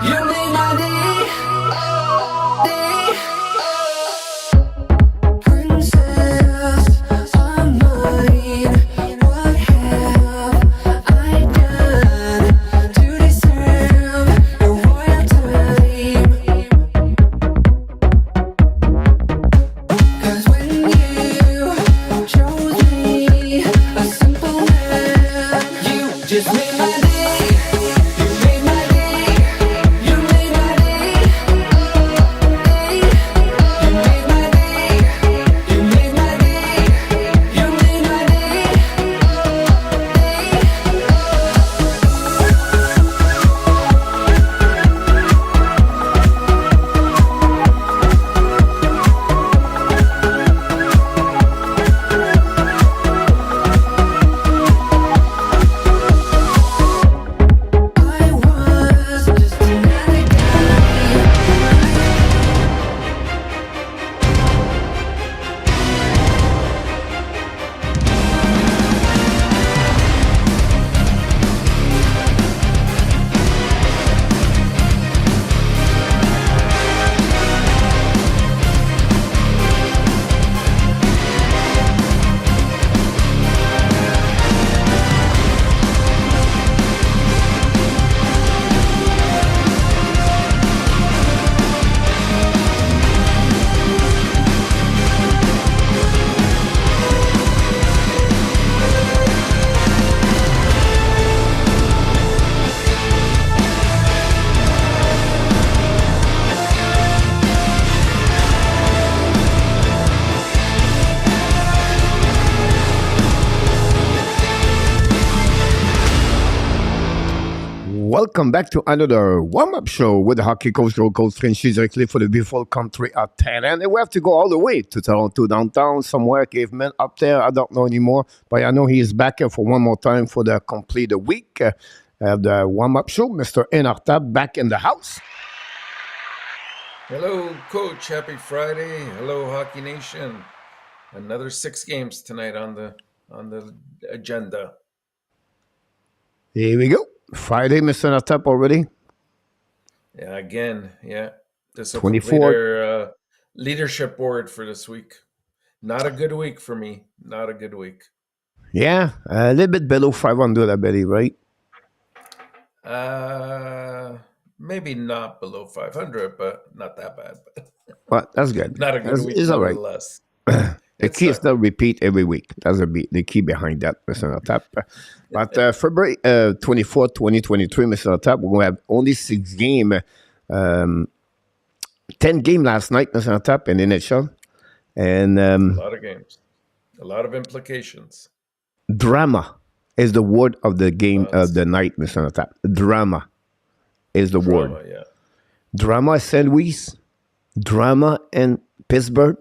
You made my day, princess of mine. What have I done to deserve your royal time? 'Cause when you chose me, a simple man, you just made my day. You made my day. You made my day. You made my day. You made my day. You made my day. I was just another guy. Welcome back to another warm-up show with the hockey coach, Joe Coach Frenchy, directly for the beautiful country of Thailand. And we have to go all the way to Toronto downtown, somewhere, caveman up there. I don't know anymore, but I know he is back for one more time for the complete week of the warm-up show. Mr. ENORTAP back in the house. Hello, Coach. Happy Friday. Hello, Hockey Nation. Another 6 games tonight on the agenda. Here we go. Friday, Mr. ENORTAP already. Yeah, again, yeah. This will 24. complete our leadership board for this week. Not a good week for me. Not a good week. Yeah, a little bit below 500, I believe, right? Maybe not below 500, but not that bad. But Well, that's good. not a good week, It's all right. nevertheless. The It's key is to repeat every week. That's the key behind that, Mr. ENORTAP. But February 24th, 2023, Mr. ENORTAP, we're going to have only 6 games. 10 game last night, Mr. ENORTAP, in the NHL. And a lot of games. A lot of implications. drama is the word of the game of the night, Mr. ENORTAP. Drama is the word. Drama, yeah. Drama in St. Louis. Drama in Pittsburgh.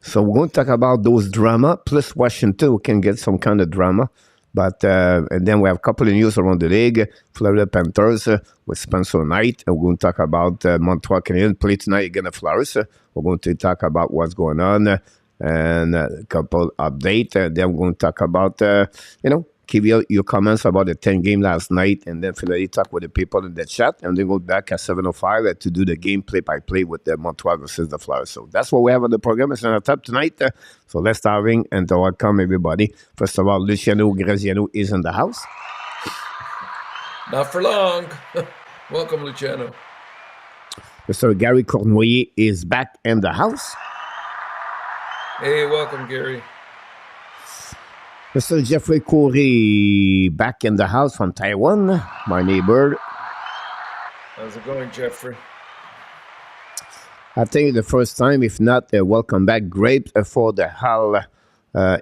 So we're going to talk about those drama, plus Washington, we can get some kind of drama. But and then we have a couple of news around the league. Florida Panthers with Spencer Knight. And we're going to talk about Montreal Canadiens play tonight against Florida. We're going to talk about what's going on and a couple updates. Then we're going to talk about, give your comments about the 10 game last night, and then finally talk with the people in the chat, and then go back at 7:05 to do the game play-by-play with the Montreal versus the Flyers. So that's what we have on the program. It's on the top tonight. So let's start in and to welcome everybody. First of all, Luciano GRAZIANO is in the house. Not for long. Welcome, Luciano. Mr. Gary Cournoyer is back in the house. Hey, welcome, Gary. Mr. Jeffrey Corey back in the house from Taiwan, my neighbor. How's it going, Jeffrey? I think the first time, if not, welcome back. Great for the Hall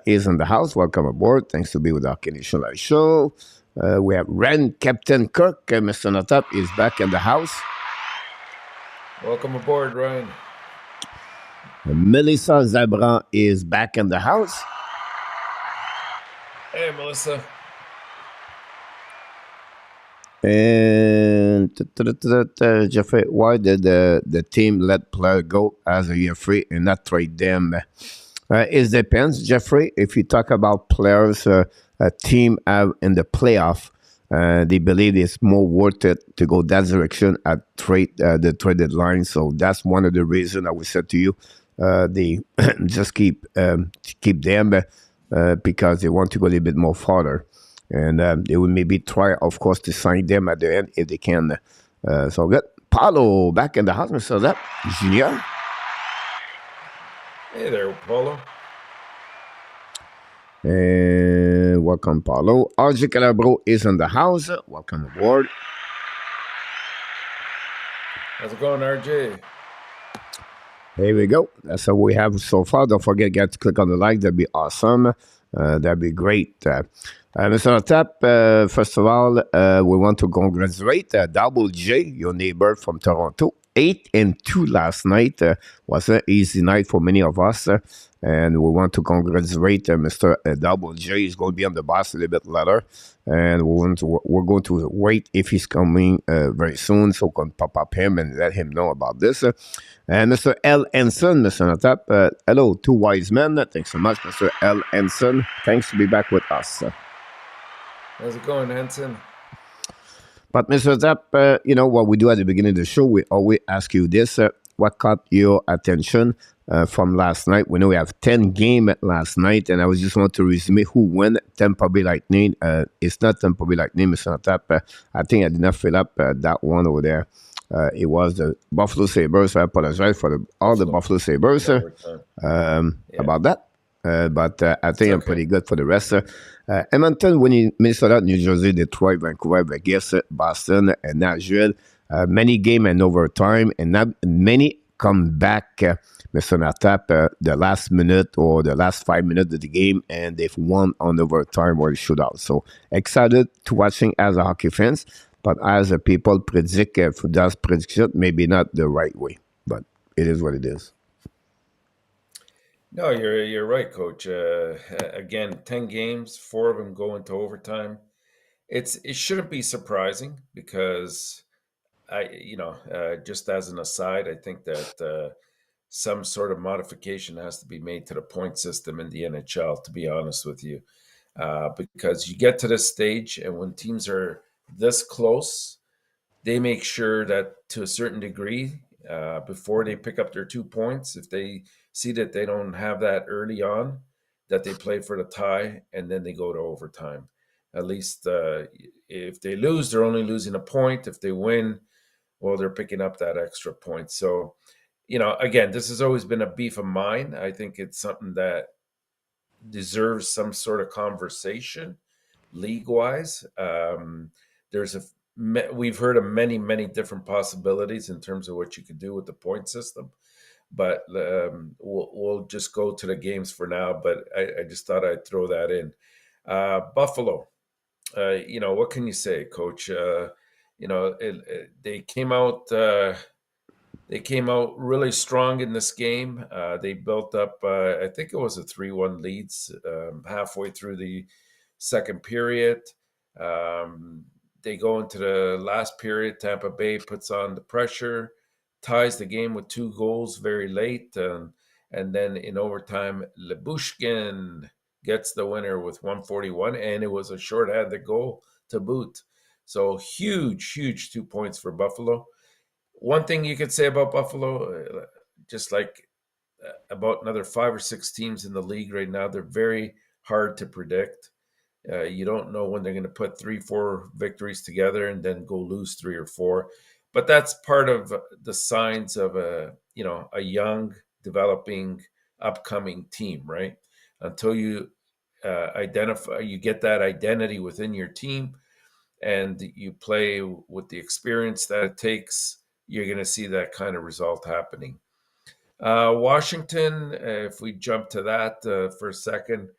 is in the house. Welcome aboard. Thanks to be with our Canadian Live Show. We have Ren Captain Kirk. Mr. ENORTAP is back in the house. Welcome aboard, Ryan. Melissa Zabran is back in the house. Hey, Melissa. And Jeffrey, why did the team let player go as a year free and not trade them? It depends, Jeffrey. If you talk about players, a team have in the playoff They believe it's more worth it to go that direction at the trade deadline. So that's one of the reasons I would say to you, they just keep them because they want to go a little bit more farther, and they will maybe try, of course, to sign them at the end if they can. So good. Paulo back in the house, Mr. Zep Junior. Hey there, Paulo. And welcome, Paulo. RJ Calabro is in the house. Welcome aboard. How's it going, RJ? Here we go. That's what we have so far. Don't forget, get to click on the like. That'd be awesome. That'd be great. Mr. Tap, first of all, we want to congratulate Double J, your neighbor from Toronto. 8-2 last night was an easy night for many of us. And we want to congratulate Mr. Double J. He's going to be on the bus a little bit later. And we're going to wait if he's coming very soon so we can pop up him and let him know about this. And Mr. L. Ensign, Mr. Natap, hello, two wise men. Thanks so much, Mr. L. Ensign. Thanks to be back with us. How's it going, Ensign? But Mr. Zapp, you know what we do at the beginning of the show? We always ask you this. What caught your attention from last night? We know we have 10 games last night, and I was just want to resume who won. Tampa Bay Lightning. It's not Tampa Bay Lightning, Mr. Zapp. I think I did not fill up that one over there. It was the Buffalo Sabres. I apologize for all the Buffalo Sabres about that. But I think I'm pretty good for the rest. Edmonton winning Minnesota, New Jersey, Detroit, Vancouver, Vegas, Boston, and Nashville. Many game and overtime, and not many come back, Mr. Natap, the last minute or the last 5 minutes of the game, and they've won on overtime or shootout. So excited to watching as a hockey fans, but as a people predict, does prediction, maybe not the right way, but it is what it is. No, you're right, Coach. Again, 10 games, 4 of them go into overtime. It shouldn't be surprising because just as an aside, I think that some sort of modification has to be made to the point system in the NHL. To be honest with you, because you get to this stage, and when teams are this close, they make sure that to a certain degree, before they pick up their 2 points, if they see that they don't have that early on, that they play for the tie and then they go to overtime. At least if they lose, they're only losing a point. If they win, well, they're picking up that extra point. So, again, this has always been a beef of mine. I think it's something that deserves some sort of conversation league-wise. We've heard of many different possibilities in terms of what you could do with the point system, but we'll just go to the games for now. But I just thought I'd throw that in. Buffalo, what can you say, Coach? They came out. They came out really strong in this game. They built up. I think it was a 3-1 leads halfway through the second period. They go into the last period. Tampa Bay puts on the pressure, ties the game with 2 goals very late. And then in overtime, Lyubushkin gets the winner with 1:41, and it was a shorthanded goal to boot. So huge 2 points for Buffalo. One thing you could say about Buffalo, just like about another 5 or 6 teams in the league right now, they're very hard to predict. You don't know when they're going to put 3-4 victories together and then go lose 3 or 4. But that's part of the signs of a young, developing, upcoming team, right? Until you you get that identity within your team and you play with the experience that it takes, you're going to see that kind of result happening. Washington, if we jump to that for a second,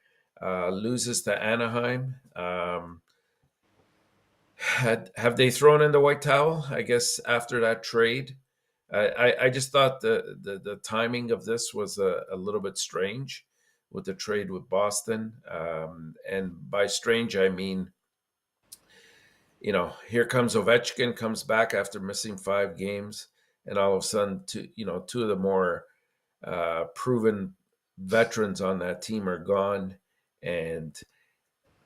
loses to Anaheim. Have they thrown in the white towel, I guess, after that trade? I just thought the timing of this was a little bit strange with the trade with Boston. And by strange, I mean, here comes Ovechkin, comes back after missing 5 games, and all of a sudden, two of the more proven veterans on that team are gone. And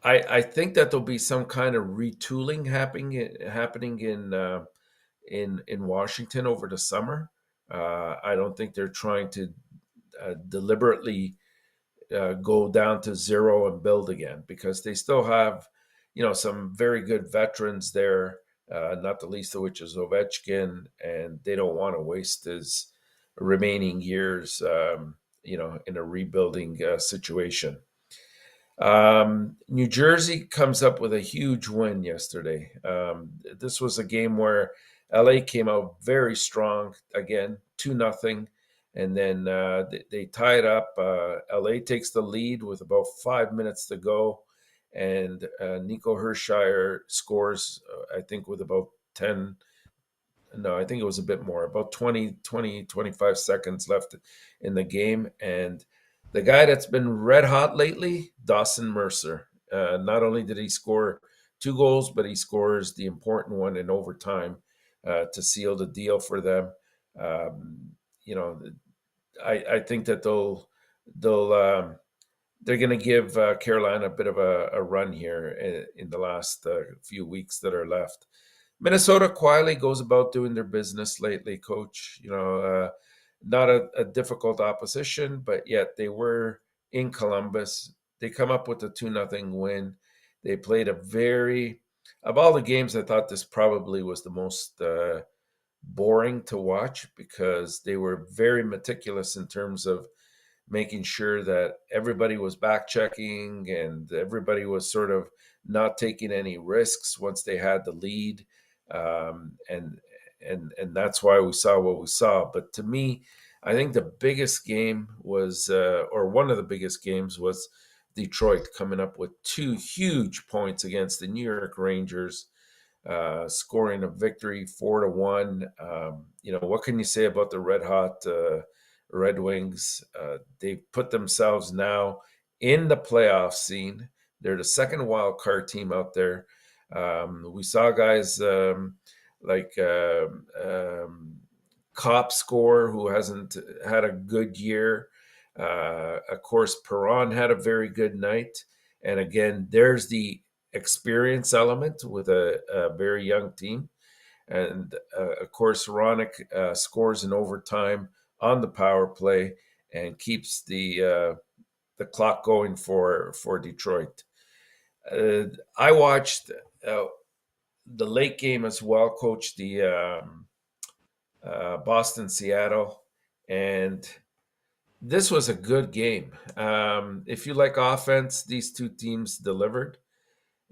I think that there'll be some kind of retooling happening in Washington over the summer. I don't think they're trying to deliberately go down to zero and build again, because they still have, some very good veterans there, not the least of which is Ovechkin, and they don't want to waste his remaining years, in a rebuilding situation. New Jersey comes up with a huge win yesterday. This was a game where LA came out very strong again, 2-0, and then they tie it up. LA takes the lead with about 5 minutes to go, and Nico Hershiser scores, I think, with about 10. No, I think it was a bit more, about 25 seconds left in the game. And the guy that's been red hot lately, Dawson Mercer, not only did he score 2 goals, but he scores the important one in overtime to seal the deal for them. Um, you know, I think that they're going to give Carolina a bit of a run here in the last few weeks that are left. Minnesota quietly goes about doing their business lately, Coach. Not a difficult opposition, but yet they were in Columbus. They come up with a 2-0 win. They played of all the games, I thought this probably was the most boring to watch, because they were very meticulous in terms of making sure that everybody was back checking and everybody was sort of not taking any risks once they had the lead. And that's why we saw what we saw. But to me, I think the biggest game was, or one of the biggest games was Detroit coming up with 2 huge points against the New York Rangers, scoring a victory 4-1. What can you say about the red hot Red Wings? They put themselves now in the playoff scene. They're the second wild card team out there. We saw guys like Kopp score, who hasn't had a good year. Of course, Perron had a very good night. And again, there's the experience element with a very young team. And of course, Ronick scores in overtime on the power play and keeps the clock going for Detroit. I watched the late game as well, Coach, the Boston Seattle, and this was a good game. If you like offense, these two teams delivered,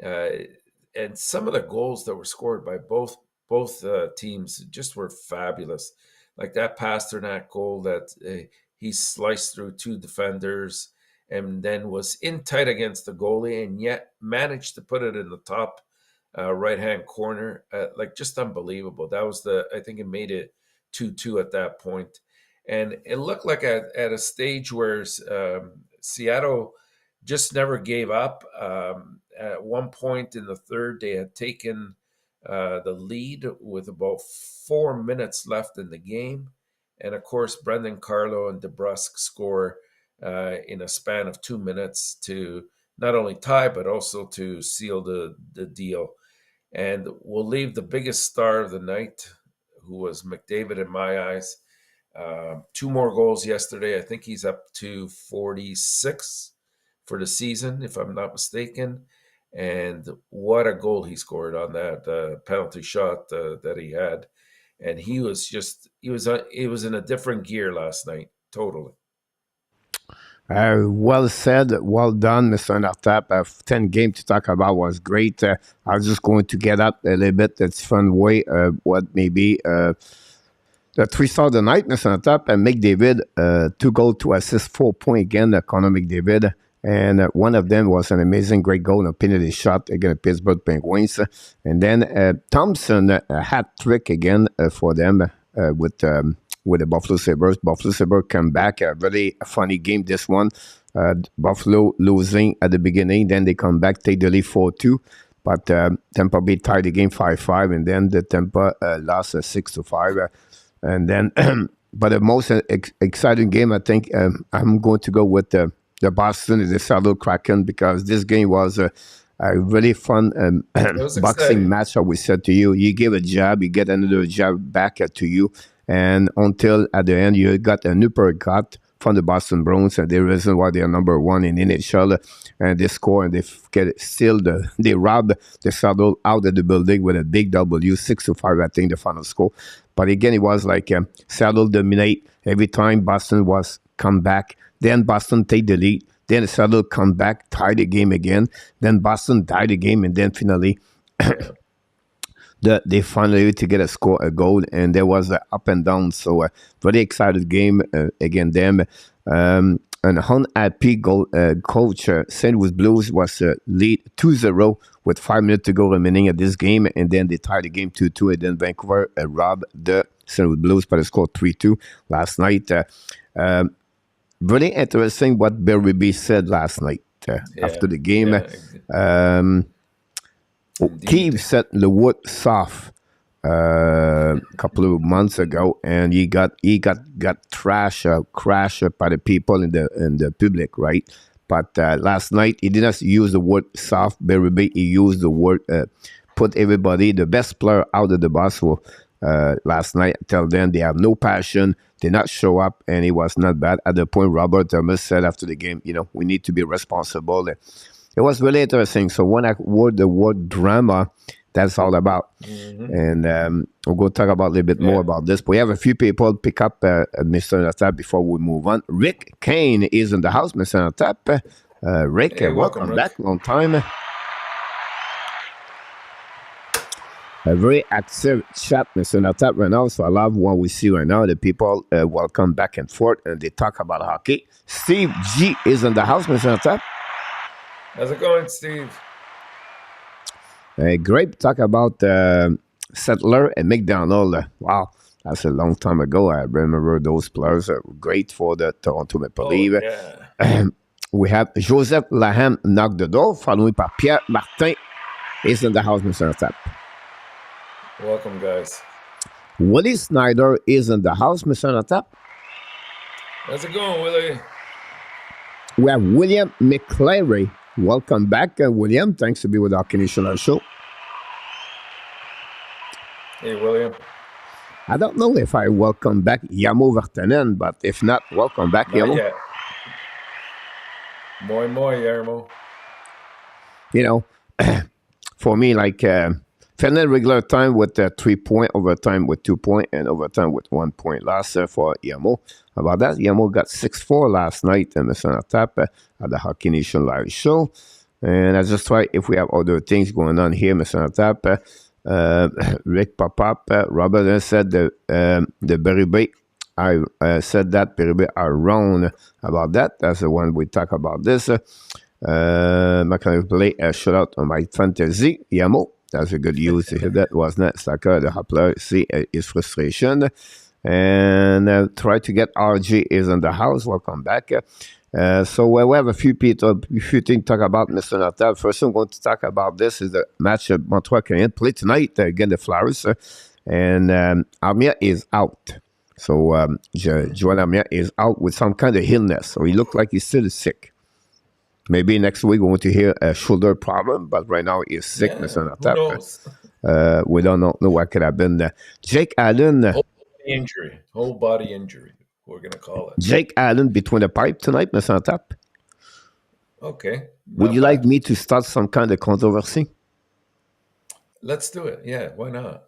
and some of the goals that were scored by both teams just were fabulous. Like that Pasternak goal that he sliced through 2 defenders and then was in tight against the goalie and yet managed to put it in the top right-hand corner. Like, just unbelievable. That was I think it made it 2-2 at that point. And it looked like at a stage where Seattle just never gave up. At one point in the third, they had taken the lead with about 4 minutes left in the game. And of course, Brendan Carlo and DeBrusk score in a span of 2 minutes to not only tie, but also to seal the deal. And we'll leave the biggest star of the night, who was McDavid in my eyes. 2 more goals yesterday. I think he's up to 46 for the season, if I'm not mistaken. And what a goal he scored on that penalty shot that he had. And he was in a different gear last night, totally. Well said, well done, Mr. ENORTAP. 10 games to talk about was great. I was just going to get up a little bit. It's fun way. What maybe the 3-star of the night, Mr. ENORTAP, and McDavid, 2 goals, 2 assists, 4 points again, Connor McDavid. And one of them was an amazing, great goal, a penalty shot against the Pittsburgh Penguins. And then Thompson, a hat trick again for them with the Buffalo Sabres. Buffalo Sabres come back, a really funny game, this one. Buffalo losing at the beginning, then they come back, take the lead 4-2. But Tampa Bay tied the game 5-5, and then the Tampa lost 6-5. And then, but the most exciting game, I think, I'm going to go with the Boston is the Seattle Kraken, because this game was a really fun It was boxing exciting. match. I we said to you, you give a jab, you get another jab back to you, and until at the end you got an uppercut from the Boston Bruins, and the reason why they are number one in NHL, and they score and they get still they rob the Saddle out of the building with a big W, 6-5, I think the final score. But again, it was like Saddle dominate every time Boston was come back. Then Boston take the lead. Then Saddle come back, tie the game again. Then Boston tie the game, and then finally they finally to get a goal, and there was up and down. So very excited game again. Them and unhappy goal coach St. Louis Blues was lead 2-0 with 5 minutes to go remaining at this game, and then they tied the game 2-2, and then Vancouver robbed the St. Louis Blues by the score 3-2 last night. Really interesting what Berube said last night after the game. Keith set the wood soft a couple of months ago, and he got crashed by the people in the public, right? But last night he didn't use the word soft. Berube, he used the word put everybody, the best player, out of the bus. So, last night, tell them they have no passion, they not show up, and it was not bad. At the point, Robert Thomas said after the game, we need to be responsible. It was really interesting. So when I heard the word drama, that's all about. And we'll go talk about a little bit more about this. But we have a few people pick up Mr. ENORTAP before we move on. Rick Kane is in the house, Mr. ENORTAP. Rick, Hey, welcome Rick. back. Long time. A very active chat, Mr. ENORTAP, right now. So I love what we see right now. The people welcome back and forth, and they talk about hockey. Steve G is in the house, Mr. ENORTAP. How's it going, Steve? Great talk about Settler and McDonald. Wow, that's a long time ago. I remember those players are great for the Toronto Maple Leafs. We have Joseph Laham knock the door, followed by Pierre Martin is in the house, Mr. ENORTAP. Welcome, guys. Willie Snyder is in the house, Mr. ENORTAP. How's it going, Willie? We have William McClary. Welcome back, William. Thanks to be with our Canadian show. Hey, William. I don't know if I welcome back Yamo Vartanen, but if not, welcome back, Not Yamo. yet. Moi, Yarmo. For me, like Fernand regular time with 3 point, overtime with 2 point, and overtime with 1 point last for Yamo. About that, Yamo got 6-4 last night, Mr. ENORTAP, at the Hockey Nation live show. And I just try if we have other things going on here, Mr. ENORTAP. Rick Papap, Robert said the Berube. I said that Berube are wrong about that. That's the one we talk about this. Play a shout out on my fantasy, Yamo. That's a good use to hear that, wasn't it? Slacker, the Hopler, see his frustration. And try to get RG is in the house. Welcome back. So we have a few things to talk about, Mr. ENORTAP. First, I'm going to talk about this is the match of Montreal Canadiens play tonight against the Flyers. And Armia is out. So Joel Armia is out with some kind of illness. So he looked like he's still sick. Maybe next week we're going to hear a shoulder problem, but right now he's sick, Mr. ENORTAP. Who knows? We don't know what could have been. Jake Allen. Whole body injury, we're going to call it. Jake Allen between the pipe tonight, Mr. ENORTAP. Okay. Would you like me to start some kind of controversy? Let's do it. Yeah, why not?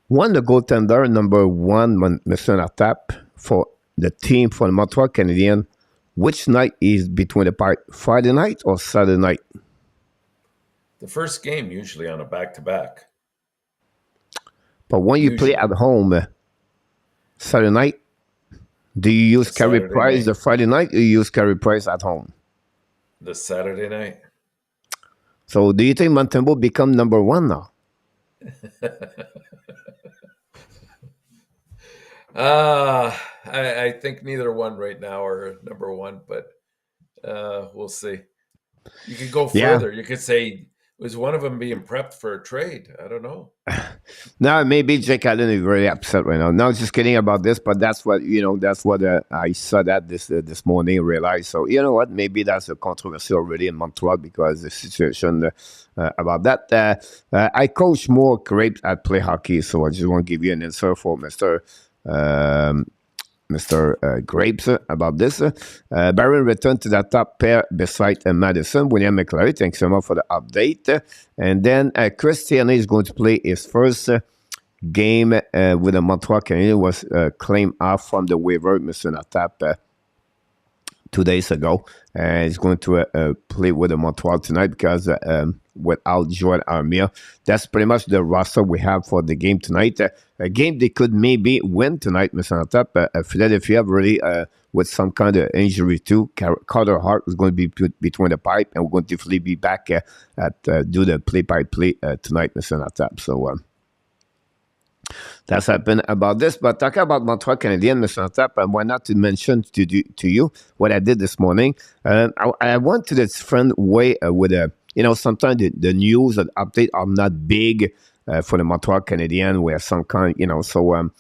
One, the goaltender, number one, Mr. ENORTAP, for the team for the Montreal Canadiens. Which night is between the pipe? Friday night or Saturday night? The first game usually on a back-to-back. But when you play at home Saturday night, do you use Carey Price the Friday night or you use Carey Price at home? The Saturday night. So do you think Montembeault become number one now? I think neither one right now are number one, but we'll see. You could go further. You could say Was one of them being prepped for a trade? I don't know. Now maybe Jake Allen is very upset right now. No, just kidding about this, but that's what That's what I saw that this morning. Realized. So you know what? Maybe that's a controversy already in Montreal because the situation about that. I coach more grapes at play hockey, so I just want to give you an answer for Mr. Grapes about this. Barron returned to the top pair beside Madison. William McLaren, thanks so much for the update. And then Christian is going to play his first game with the Montreal Canadiens. Was claimed off from the waiver, Mr. ENORTAP, 2 days ago. He's going to play with the Montreal tonight because without Joel Armia, that's pretty much the roster we have for the game tonight. A game they could maybe win tonight, Mr. ENORTAP. Philadelphia really with some kind of injury too. Carter Hart is going to be put between the pipe, and we're going to definitely be back at do the play-by-play tonight, Mr. ENORTAP. So that's happened about this. But talking about Montreal Canadiens, Mr. ENORTAP, I want not to mention to you what I did this morning. I went to this different way with a, sometimes the news and update are not big for the Montreal Canadiens, where some kind, so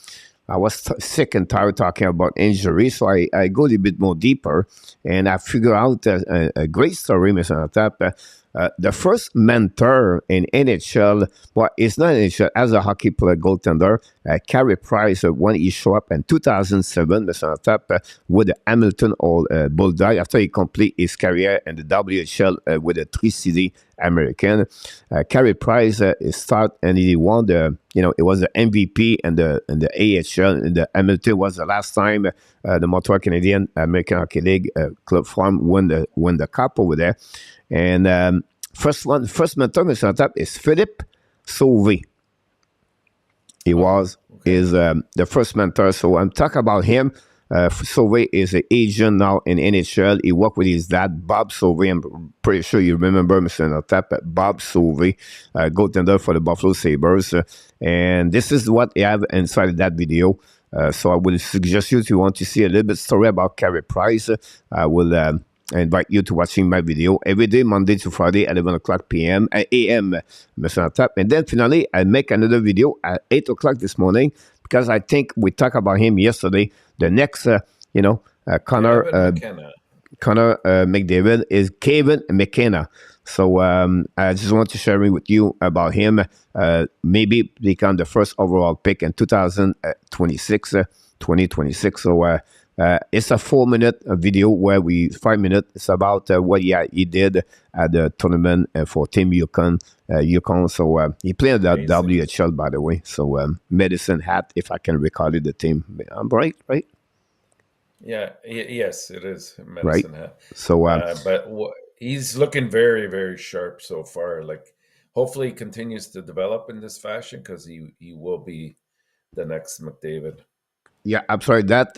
I was sick and tired talking about injury, so I go a little bit more deeper, and I figure out a great story, Mr. ENORTAP. The first mentor in NHL, well, it's not NHL, as a hockey player goaltender, Carey Price, when he showed up in 2007, Mr. ENORTAP, with the Hamilton Bulldog, after he complete his career in the WHL with a 3CD American. Carey Price started and he won it was the MVP and the AHL, and the Hamilton was the last time the Montreal Canadiens American Hockey League club farm won the cup over there. And first mentor, Mr. ENORTAP, is Philippe Sauvé. He was the first mentor. So I'm talking about him. Sauvé is an agent now in NHL. He worked with his dad, Bob Sauvé. I'm pretty sure you remember Mr. ENORTAP, Bob Sauvé, goaltender for the Buffalo Sabres. And this is what he have inside that video. So I would suggest you, if you want to see a little bit story about Carey Price, I will I invite you to watching my video every day, Monday to Friday, 11 o'clock p.m. a.m. Mr. ENORTAP. And then finally, I make another video at 8 o'clock this morning because I think we talked about him yesterday. The next, Connor McDavid is Kevin McKenna. So I just want to share with you about him. Maybe become the first overall pick in 2026. So it's a 4-minute video where 5 minutes. It's about what he did at the tournament for Team Yukon. So he played at the WHL, by the way. So Medicine Hat, if I can recall it, the team. I'm right? Yeah. Yes, it is Medicine Hat. So, but he's looking very, very sharp so far. Like, hopefully, he continues to develop in this fashion because he will be the next McDavid. Yeah, I'm sorry. That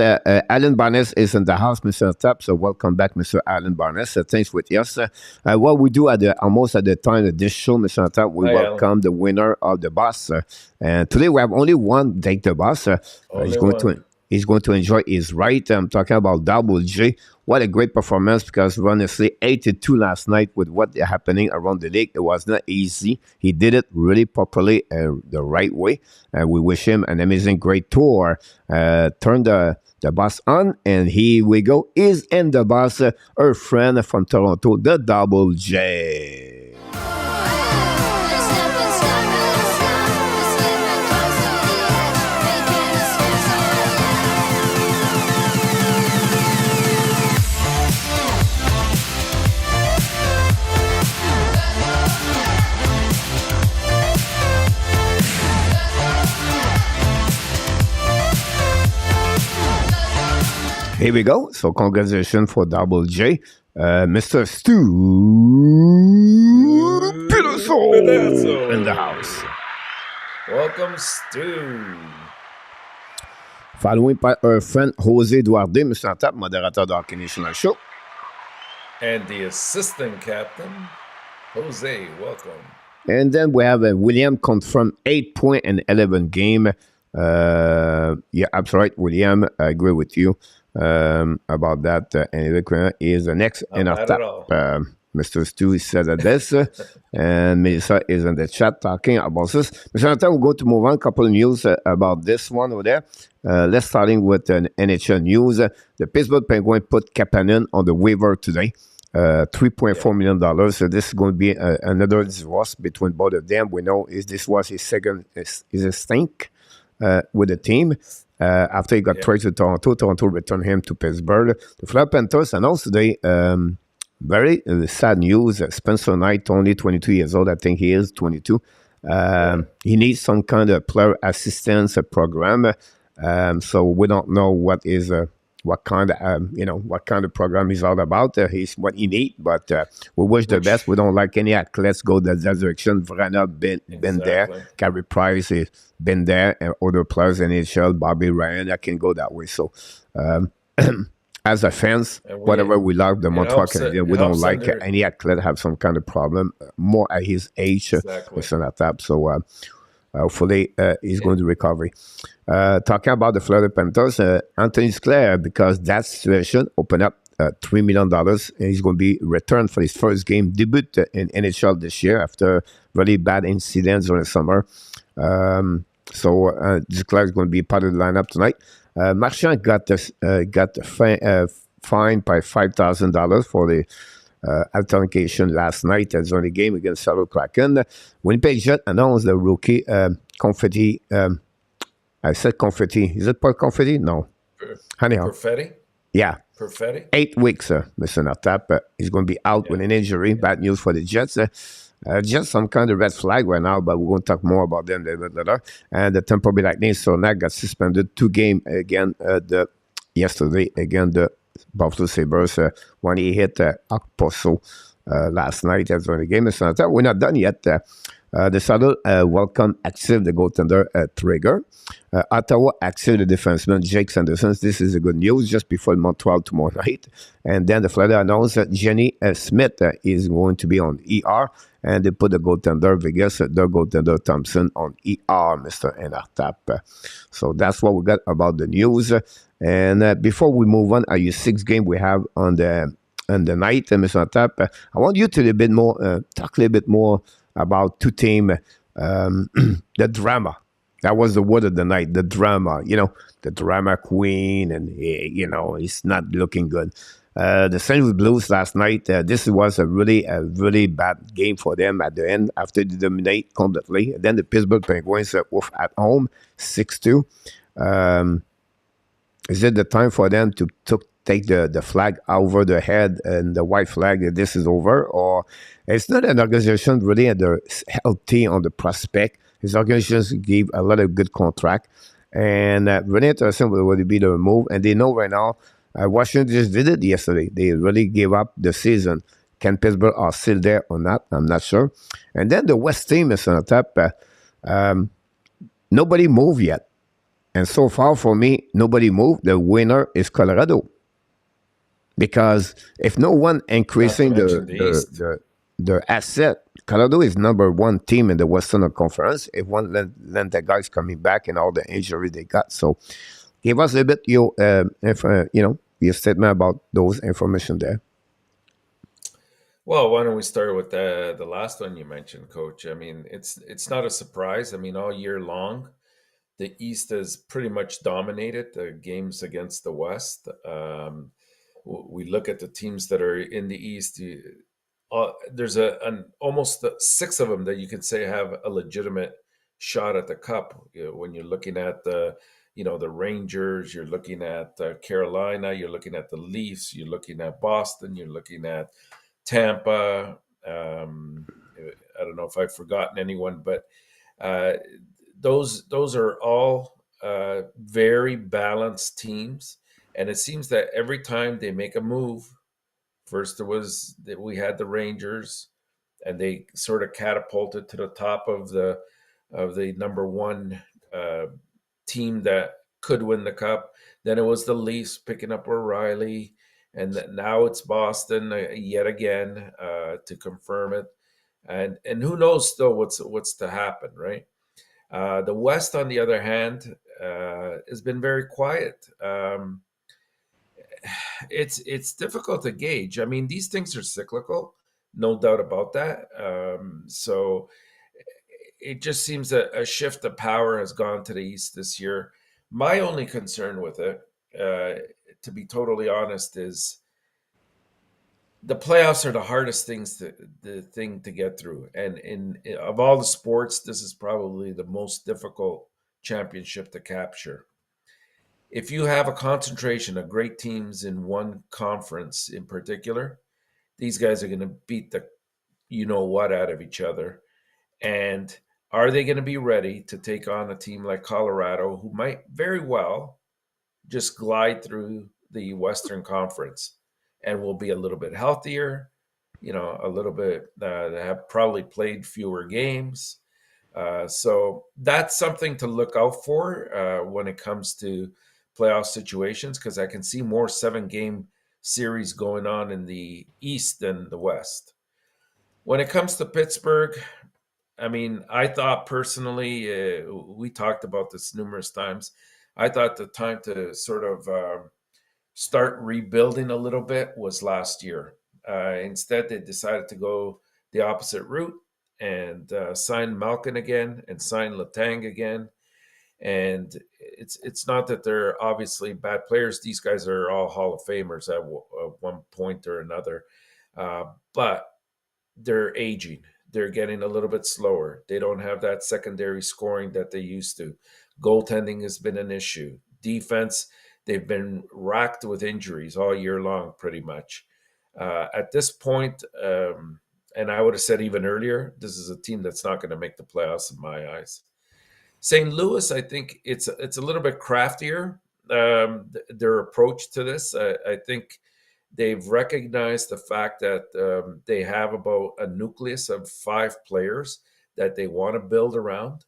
Alan Barnes is in the house, Mr. ENORTAP. So welcome back, Mr. Alan Barnes. Thanks with us. What we do almost at the time of this show, Mr. ENORTAP, we welcome the winner of the boss. And today we have only one Take the Boss. He's going to enjoy his right. I'm talking about Double J. What a great performance, because honestly, 82 last night with what is happening around the league. It was not easy. He did it really properly, the right way. We wish him an amazing, great tour. Turn the boss on, and here we go. Is in the boss, our friend from Toronto, the Double J. Here we go. So congratulations for Double J. Mr. Stu Peterson in the house. Welcome, Stu. Following by our friend Jose Duarte, Mr. ENORTAP, moderator de Hockey National Show. And the assistant captain, Jose, welcome. And then we have William confirmed 8 point in 11 game. Yeah, that's right, William. I agree with you about that. Anyway, is the next ENORTAP Mr. Stu said this, and Melissa is in the chat talking about this. Mr. Nathan, we're going to move on. A couple of news about this one over there. Let's starting with an NHL news. The Pittsburgh Penguins put Kapanen on the waiver today. $3.4 million. So this is going to be another divorce between both of them. We know this was his second is a stink with the team. After he got traded to Toronto, Toronto returned him to Pittsburgh. The Florida Panthers announced today very sad news. Spencer Knight, only 22 years old. I think he is 22. He needs some kind of player assistance program. So we don't know what is what kind of program he's all about. He's what he needs, but we wish the best. We don't like any athletes go that direction. Vrana been there. Carey Price has been there, and other players in NHL, Bobby Ryan, that can go that way. So as a fans, whatever we love the Montreal Canadiens, we don't like any athlete have some kind of problem more at his age. ENORTAP. So hopefully he's going to recover. Talking about the Florida Panthers, Anthony Sclair, because that situation opened up $3 million, and he's going to be returned for his first game debut in NHL this year after really bad incidents during the summer. So Sclair is going to be part of the lineup tonight. Marchand got fined by $5,000 for the altercation last night at the game against Seattle Kraken. Winnipeg Jet announced the rookie confetti. I said confetti. Is it part confetti? No. Anyhow. Perfetti? Yeah. Perfetti? 8 weeks, Mr. ENORTAP. He's going to be out with an injury. Bad news for the Jets. Just some kind of red flag right now, but we're going to talk more about them later. And the Tampa Bay Lightning, Sonak got suspended 2 games again yesterday against the Buffalo Sabres when he hit Okposo last night after the game. We're not done yet. The Saddle welcome active the goaltender Traeger. Ottawa active the defenseman Jake Sanderson. This is a good news just before Montreal tomorrow night. And then the Florida announced that Jenny Smith is going to be on ER. And they put the goaltender Vegas, the goaltender Thompson on ER, Mr. ENORTAP. So that's what we got about the news. And before we move on, your 6th game we have on the night, Mr. ENORTAP, I want you to talk a little bit more about 2 teams, the drama. That was the word of the night, the drama. The drama queen, and it's not looking good. The St. Louis Blues last night, this was a really bad game for them at the end after they dominate completely. And then the Pittsburgh Penguins at home, 6-2. Is it the time for them to take the flag over their head and the white flag that this is over? Or it's not an organization really healthy on the prospect. His organization gave a lot of good contract. And really interesting would be the move. And they know right now, Washington just did it yesterday. They really gave up the season. Can Pittsburgh are still there or not? I'm not sure. And then the West team is on top. Nobody moved yet. And so far for me, nobody moved. The winner is Colorado. Because if no one increasing the asset, Colorado is number 1 team in the Western Conference. If one let the guys coming back and all the injury they got. So give us a bit your statement about those information there. Well, why don't we start with the last one you mentioned, Coach? I mean, it's not a surprise. I mean, all year long, the East has pretty much dominated the games against the West. We look at the teams that are in the East. There's almost 6 of them that you can say have a legitimate shot at the Cup. When you're looking at the Rangers, you're looking at Carolina, you're looking at the Leafs, you're looking at Boston, you're looking at Tampa. I don't know if I've forgotten anyone, but those are all very balanced teams. And it seems that every time they make a move, first we had the Rangers, and they sort of catapulted to the top of the number 1 team that could win the Cup. Then it was the Leafs picking up O'Reilly, and now it's Boston yet again to confirm it. And who knows still what's to happen, right? The West, on the other hand, has been very quiet. It's difficult to gauge. I mean, these things are cyclical. no doubt about that. So it just seems that a shift of power has gone to the East this year. My only concern with it, to be totally honest, is the playoffs are the hardest the thing to get through, and of all the sports, this is probably the most difficult championship to capture. If you have a concentration of great teams in one conference in particular, these guys are going to beat the you know what out of each other. And are they going to be ready to take on a team like Colorado, who might very well just glide through the Western Conference and will be a little bit healthier, a little bit, they have probably played fewer games. So that's something to look out for when it comes to playoff situations, because I can see more 7-game series going on in the East than the West. When it comes to Pittsburgh, I mean, I thought personally, we talked about this numerous times. I thought the time to sort of start rebuilding a little bit was last year. Instead, they decided to go the opposite route and sign Malkin again and sign Letang again. And it's not that they're obviously bad players. These guys are all Hall of Famers at one point or another. But they're aging. They're getting a little bit slower. They don't have that secondary scoring that they used to. Goaltending has been an issue. Defense, they've been racked with injuries all year long, pretty much. At this point, and I would have said even earlier, this is a team that's not going to make the playoffs in my eyes. St. Louis, I think it's a little bit craftier, their approach to this. I think they've recognized the fact that they have about a nucleus of 5 players that they want to build around,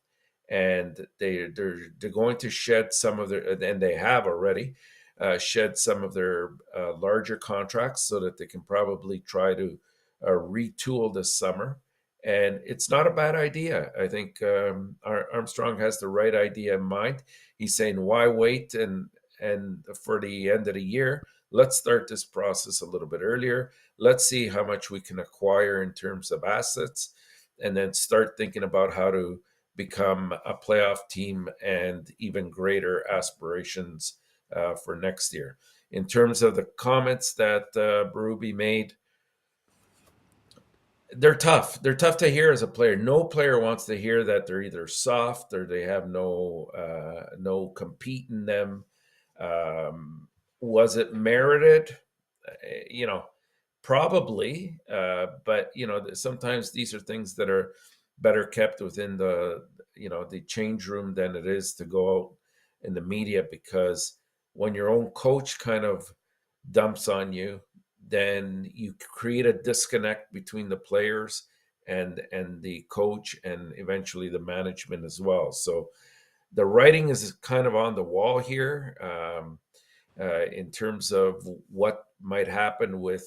and they're going to shed some of their, and they have already shed some of their larger contracts so that they can probably try to retool this summer. And it's not a bad idea. I think Armstrong has the right idea in mind. He's saying, why wait and for the end of the year? Let's start this process a little bit earlier. Let's see how much we can acquire in terms of assets, and then start thinking about how to become a playoff team and even greater aspirations for next year. In terms of the comments that Berube made, they're tough. They're tough to hear as a player. No player wants to hear that they're either soft or they have no compete in them. Was it merited? Probably. But sometimes these are things that are better kept within the change room than it is to go out in the media, because when your own coach kind of dumps on you, then you create a disconnect between the players and the coach, and eventually the management as well. So the writing is kind of on the wall here in terms of what might happen with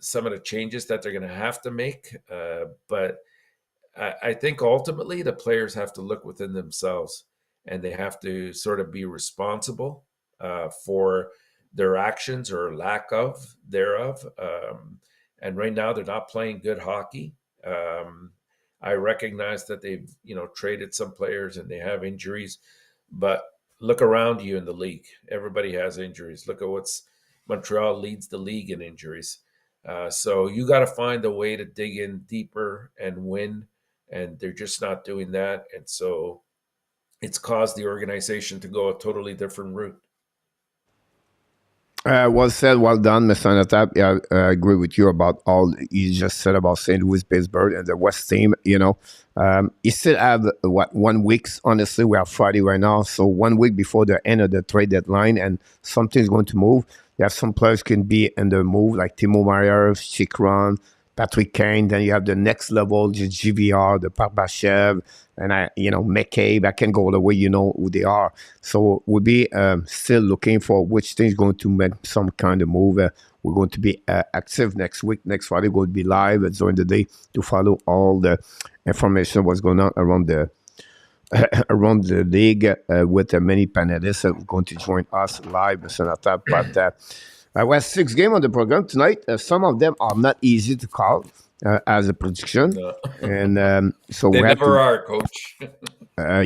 some of the changes that they're going to have to make. But I think ultimately the players have to look within themselves, and they have to sort of be responsible for their actions or lack of thereof. And right now they're not playing good hockey. I recognize that they've traded some players and they have injuries, but look around you in the league. Everybody has injuries. Look at Montreal leads the league in injuries. So you got to find a way to dig in deeper and win, and they're just not doing that. And so it's caused the organization to go a totally different route. Well said, well done, Mr. ENORTAP. Yeah, I agree with you about all you just said about St. Louis, Pittsburgh, and the West team. You still have 1 week. Honestly, we have Friday right now, so 1 week before the end of the trade deadline, and something's going to move. You have some players can be in the move, like Timo Meier, Chikron, Patrick Kane. Then you have the next level, just GVR, the Barbashev, and McCabe. I can go all the way, who they are. So we'll be still looking for which thing is going to make some kind of move. We're going to be active next week. Next Friday, we're going to be live during the day to follow all the information what's going on around the league with many panelists that are going to join us live, Mr. ENORTAP. But We have 6 games on the program tonight. Some of them are not easy to call as a prediction. No, And so they we have never to, are, Coach.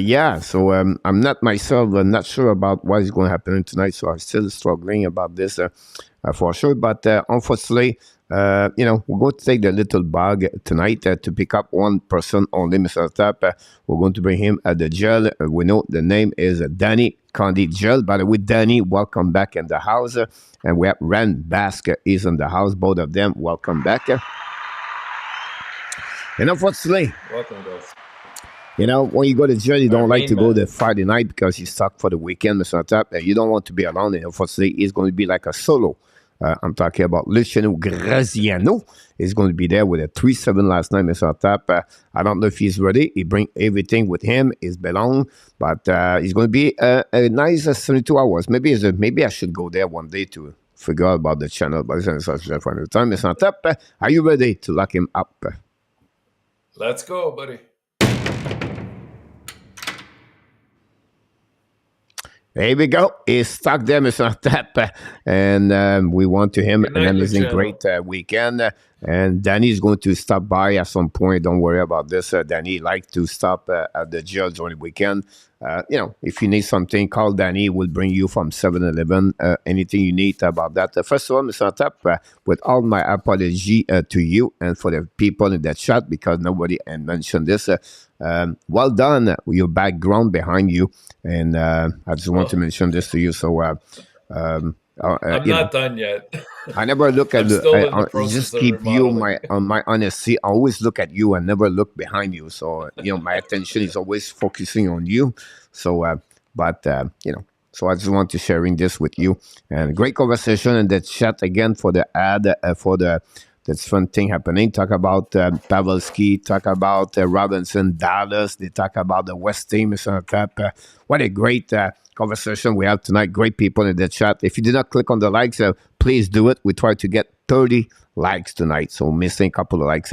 yeah. So I'm not myself not sure about what is going to happen tonight. So I'm still struggling about this for sure. But unfortunately, we're going to take the little bug tonight to pick up one person only, Mr. Tap. We're going to bring him at the jail. We know the name is Danny Condi Jail. By the way, Danny, welcome back in the house. And we have Ren Basque is in the house. Both of them, welcome back. And unfortunately, Welcome, guys. when you go to jail, you Our don't like main to go man. the Friday night because you're stuck for the weekend, Mr. Tap. And you don't want to be alone. And unfortunately, it's going to be like a solo. I'm talking about Luciano Graziano. He's going to be there with a 3-7 last night, Mr. Tap. I don't know if he's ready. He bring everything with him, his belong. But it's going to be a nice 72 hours. Maybe I should go there one day to figure out about the channel. But it's such a fun time, Mr. Tap. Are you ready to lock him up? Let's go, buddy. Here we go. He's stuck there, Mr. Tap. And we want to him Good an night, amazing, Luciano. great weekend. And Danny is going to stop by at some point. Don't worry about this. Danny likes to stop at the jail during the weekend. If you need something, call Danny. We'll bring you from 7-Eleven. Anything you need about that. First of all, Mr. Tap, with all my apology to you and for the people in the chat, because nobody mentioned this. Well done, your background behind you. And I just want to mention this to you. So, I'm not done yet. I never look at I'm still in the process just of keep you remodeling. my honesty. I always look at you and never look behind you. So my attention is always focusing on you. So, so I just want to sharing this with you. And great conversation in the chat again for the ad for that's fun thing happening. Talk about Pavelski, talk about Robinson, Dallas. They talk about the West team. What a great conversation we have tonight. Great people in the chat. If you did not click on the likes, please do it. We try to get 30 likes tonight, so missing a couple of likes.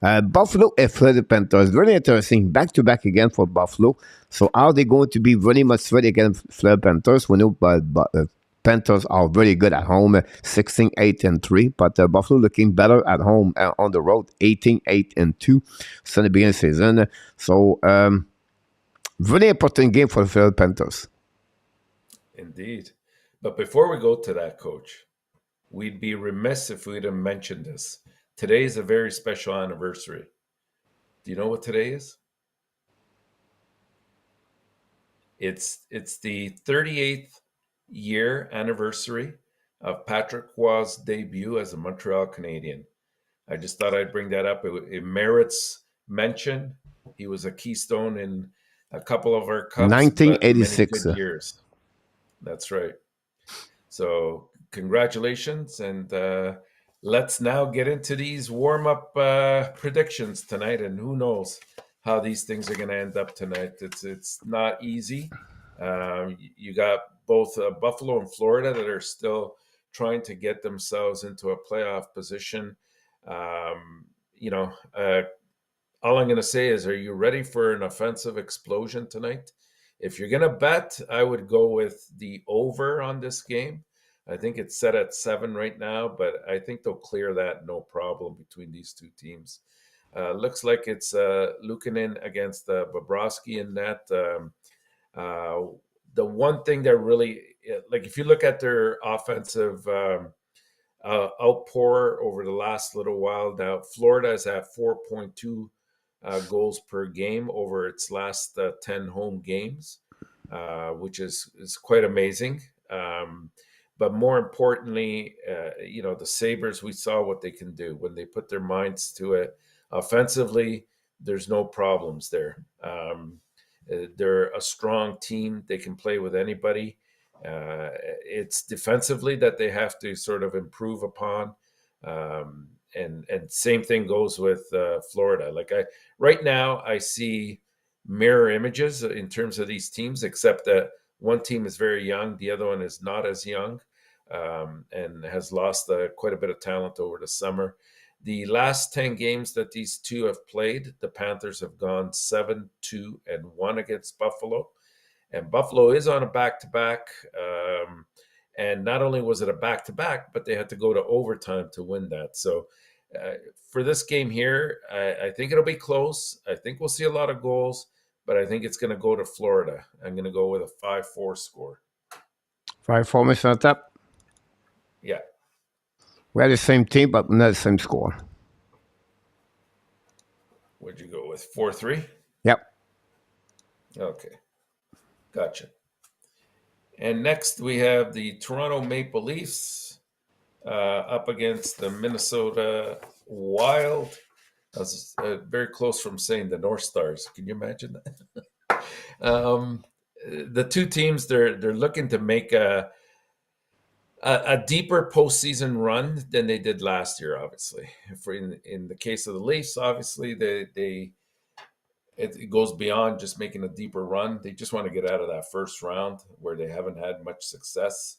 Buffalo and Florida Panthers, very interesting. Back to back again for Buffalo. So are they going to be very much ready against Florida Panthers? We know, but Panthers are very good at home, 16-8-3, but Buffalo looking better at home on the road, 18-8-2 since the beginning of the season. So, very important game for the Florida Panthers. Indeed. But before we go to that, Coach, we'd be remiss if we didn't mention this. Today is a very special anniversary. Do you know what today is? It's the 38th year anniversary of Patrick Roy's debut as a Montreal Canadian. I just thought I'd bring that up. It merits mention. He was a keystone in a couple of our cups, 1986. but many good years. That's right. So congratulations, and let's now get into these warm-up predictions tonight. And who knows how these things are going to end up tonight? It's not easy. You got both Buffalo and Florida that are still trying to get themselves into a playoff position. All I'm going to say is, are you ready for an offensive explosion tonight? If you're going to bet, I would go with the over on this game. I think it's set at 7 right now, but I think they'll clear that no problem between these two teams. Looks like it's Luciano against Bobrovsky in that. The one thing that really, like, if you look at their offensive outpour over the last little while, now Florida is at 4.2 goals per game over its last 10 home games, which is quite amazing. But more importantly, the Sabres, we saw what they can do when they put their minds to it. Offensively, there's no problems there. They're a strong team. They can play with anybody. It's defensively that they have to sort of improve upon. And same thing goes with Florida. Right now, I see mirror images in terms of these teams, except that one team is very young, the other one is not as young, and has lost quite a bit of talent over the summer. The last 10 games that these two have played, the Panthers have gone 7-2-1 against Buffalo. And Buffalo is on a back-to-back. And not only was it a back-to-back, but they had to go to overtime to win that. So for this game here, I think it'll be close. I think we'll see a lot of goals, but I think it's going to go to Florida. I'm going to go with a 5-4 score. 5-4, Mr. Tap. Yeah. We had the same team, but not the same score. What'd you go with? 4-3? Yep. Okay. Gotcha. And next we have the Toronto Maple Leafs up against the Minnesota Wild. I was very close from saying the North Stars. Can you imagine that? The two teams, they're looking to make a deeper postseason run than they did last year. Obviously, in the case of the Leafs, obviously it goes beyond just making a deeper run. They just want to get out of that first round where they haven't had much success.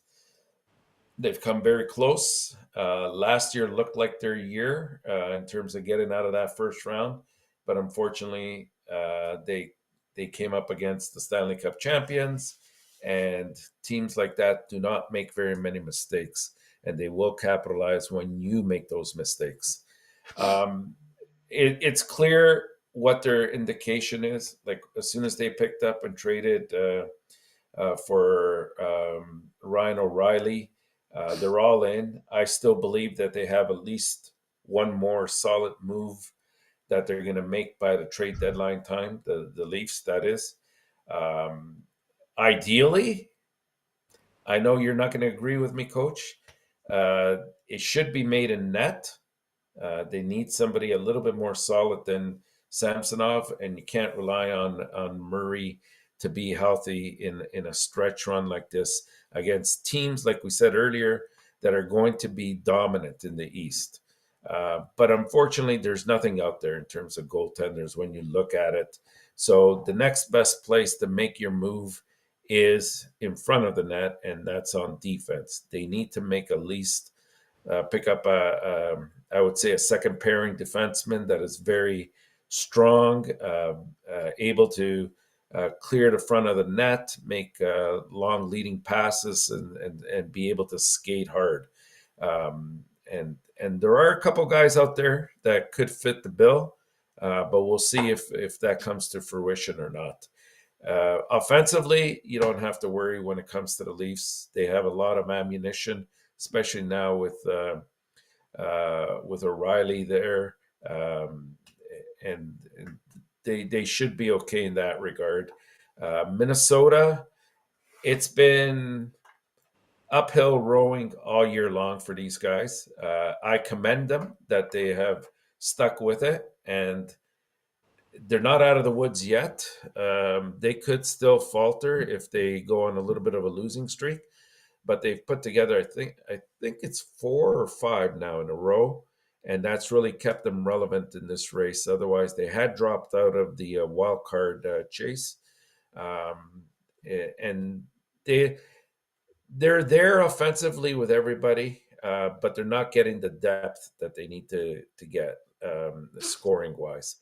They've come very close. Last year looked like their year in terms of getting out of that first round, but unfortunately, they came up against the Stanley Cup champions, and teams like that do not make very many mistakes, and they will capitalize when you make those mistakes. It's clear what their indication is. Like as soon as they picked up and traded for Ryan O'Reilly, they're all in. I still believe that they have at least one more solid move that they're going to make by the trade deadline time, the Leafs, that is. Ideally, I know you're not going to agree with me, Coach. It should be made in net. They need somebody a little bit more solid than Samsonov, and you can't rely on Murray to be healthy in a stretch run like this against teams, like we said earlier, that are going to be dominant in the East. But unfortunately, there's nothing out there in terms of goaltenders when you look at it. So the next best place to make your move is in front of the net, and that's on defense. They need to make at least pick up I would say a second pairing defenseman that is very strong, able to clear the front of the net, make long leading passes, and be able to skate hard. And there are a couple guys out there that could fit the bill, but we'll see if that comes to fruition or not. Offensively, you don't have to worry when it comes to the Leafs. They have a lot of ammunition, especially now with O'Reilly there, and they should be okay in that regard. Minnesota, it's been uphill rowing all year long for these guys. I commend them that they have stuck with it, and they're not out of the woods yet. They could still falter if they go on a little bit of a losing streak, but they've put together, I think it's 4 or 5 now in a row, and that's really kept them relevant in this race. Otherwise, they had dropped out of the wild card chase, and they're there offensively with everybody, but they're not getting the depth that they need to get scoring wise.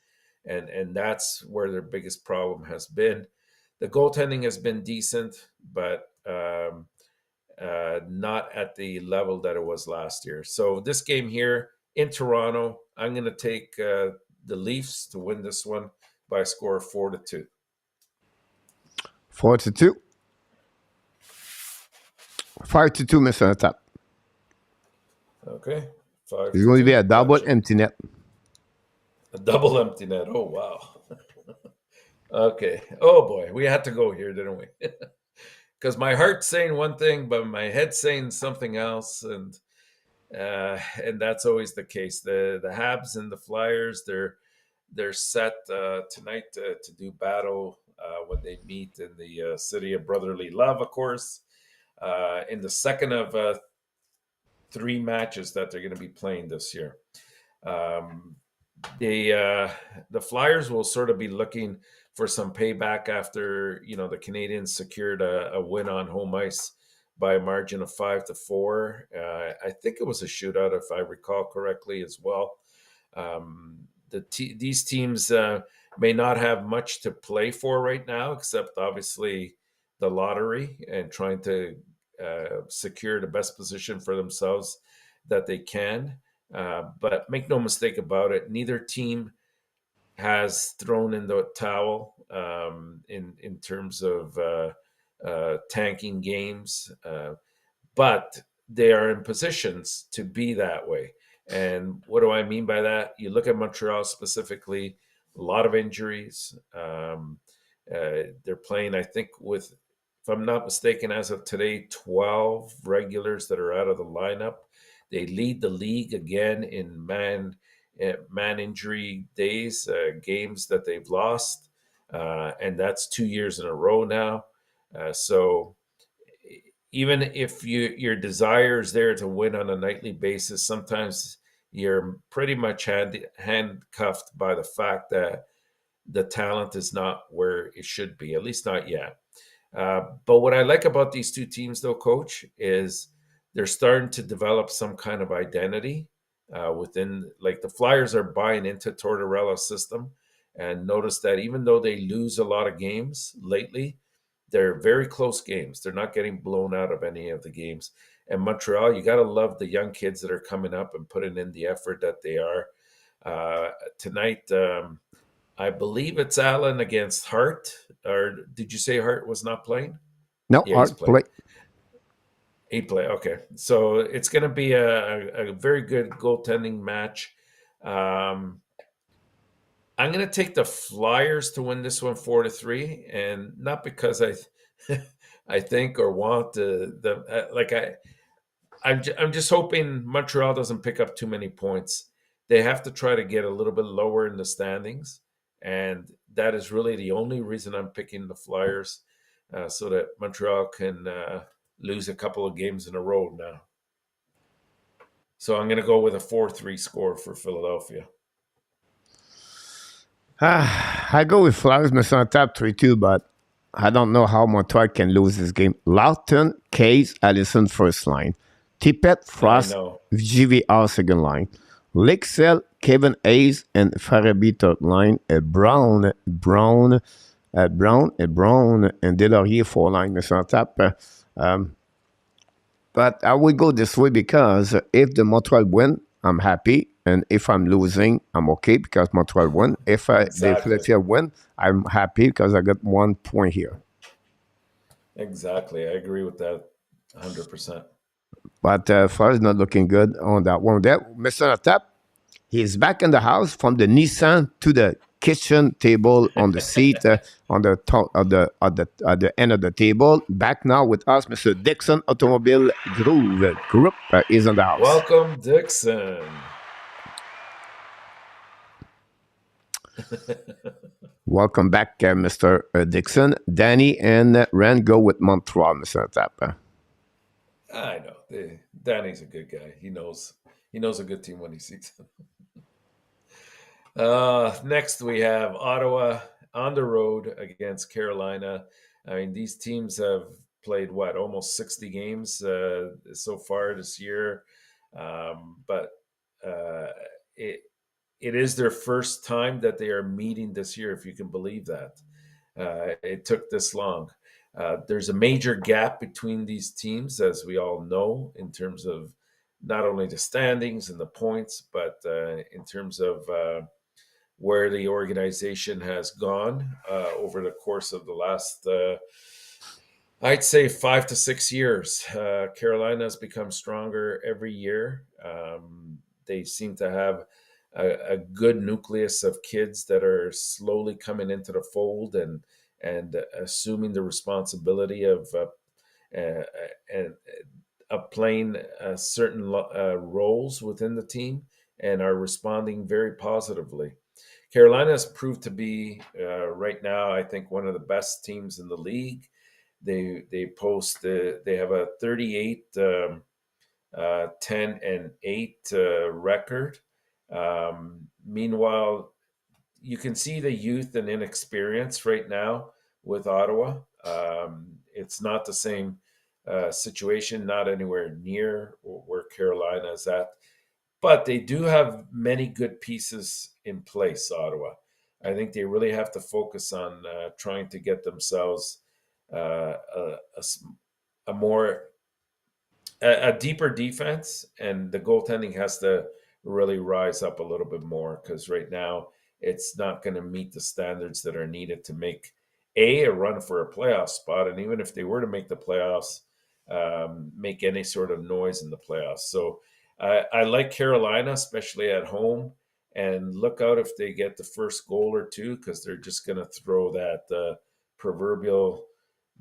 And that's where their biggest problem has been. The goaltending has been decent, but not at the level that it was last year. So this game here in Toronto, I'm going to take the Leafs to win this one by a score of 4-2. 4-2. 5-2, Mr. Tap. Okay. 5. It's going to be a double empty net. A double empty net. Oh, wow. Okay. Oh, boy. We had to go here, didn't we? Because my heart's saying one thing, but my head's saying something else. And that's always the case. The Habs and the Flyers, they're set tonight to do battle when they meet in the city of brotherly love, of course, in the second of 3 matches that they're going to be playing this year. The Flyers will sort of be looking for some payback after the Canadians secured a win on home ice by a margin of 5-4. I think it was a shootout, if I recall correctly, as well. These teams may not have much to play for right now, except obviously the lottery and trying to secure the best position for themselves that they can. But make no mistake about it, neither team has thrown in the towel in terms of tanking games, but they are in positions to be that way. And what do I mean by that? You look at Montreal specifically, a lot of injuries. They're playing, I think, with, if I'm not mistaken, as of today, 12 regulars that are out of the lineup. They lead the league again in man injury days, games that they've lost, and that's 2 years in a row now. So even if your desire is there to win on a nightly basis, sometimes you're pretty much handcuffed by the fact that the talent is not where it should be, at least not yet. But what I like about these two teams, though, Coach, is they're starting to develop some kind of identity within. Like the Flyers are buying into Tortorella's system, and notice that even though they lose a lot of games lately, they're very close games. They're not getting blown out of any of the games. And Montreal, you got to love the young kids that are coming up and putting in the effort that they are. Tonight, I believe it's Allen against Hart. Or did you say Hart was not playing? No, Yeah, he's Art playing. play. He play. Okay, so it's going to be a very good goaltending match. Um, I'm going to take the Flyers to win this one 4-3, and not because I think or want I'm just hoping Montreal doesn't pick up too many points. They have to try to get a little bit lower in the standings, and that is really the only reason I'm picking the Flyers, so that Montreal can lose a couple of games in a row now. So I'm going to go with a 4-3 score for Philadelphia. I go with Flyers, MEILLESTONES 3-2, but I don't know how Montreal can lose this game. Lawton, Case, Allison first line. Tippett, I Frost, know. GVR second line. Lixel, Kevin Hayes, and Farabee third line. Brown, and Delaurier four line, MEILLESTONES. But I would go this way because if the Montreal win, I'm happy. And if I'm losing, I'm okay because Montreal win. If the Exactly. Philadelphia win, I'm happy because I got 1 point here. Exactly. I agree with that 100%. But Flyers not looking good on that one. There, Mr. Tap, he's back in the house from the Nissan to the kitchen table on the seat on the top of at the end of the table. Back now with us, Mr. Dixon Automobile Group is in the house. Welcome, Dixon. Welcome back, Mr. Dixon. Danny and Ren go with Montreal, Mr. Tap. I know. Danny's a good guy. He knows a good team when he sees them. Next, we have Ottawa on the road against Carolina. I mean, these teams have played almost 60 games so far this year, but it is their first time that they are meeting this year, if you can believe that. It took this long. There's a major gap between these teams, as we all know, in terms of not only the standings and the points, but in terms of where the organization has gone over the course of the last, I'd say, 5 to 6 years. Carolina has become stronger every year. They seem to have a good nucleus of kids that are slowly coming into the fold and assuming the responsibility of playing certain roles within the team and are responding very positively. Carolina has proved to be right now, I think, one of the best teams in the league. They have a 38 10-8 record. Meanwhile, you can see the youth and inexperience right now with Ottawa. It's not the same situation, not anywhere near where Carolina is at. But they do have many good pieces in place, Ottawa. I think they really have to focus on trying to get themselves a more a deeper defense, and the goaltending has to really rise up a little bit more because right now it's not going to meet the standards that are needed to make a run for a playoff spot, and even if they were to make the playoffs, make any sort of noise in the playoffs. So I like Carolina, especially at home, and look out if they get the first goal or two because they're just going to throw that proverbial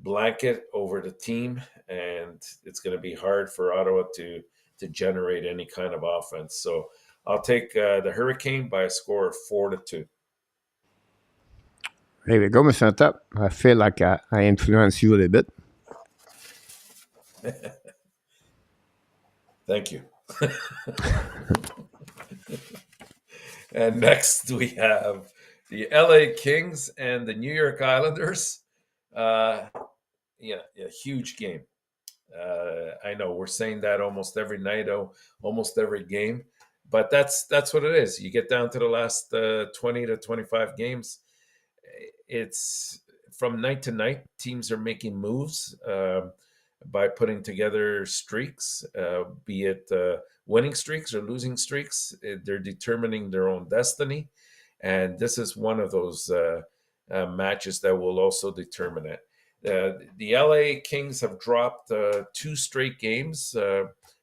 blanket over the team, and it's going to be hard for Ottawa to generate any kind of offense. So I'll take the Hurricane by a score of 4-2. There we go, Mr. Top. I feel like I influence you a little bit. Thank you. And next we have the LA Kings and the New York Islanders. Yeah, a huge game. I know we're saying that almost every night, almost every game, but that's what it is. You get down to the last 20 to 25 games. It's from night to night. Teams are making moves by putting together streaks, be it winning streaks or losing streaks. They're determining their own destiny, and this is one of those matches that will also determine it. The LA Kings have dropped 2 straight games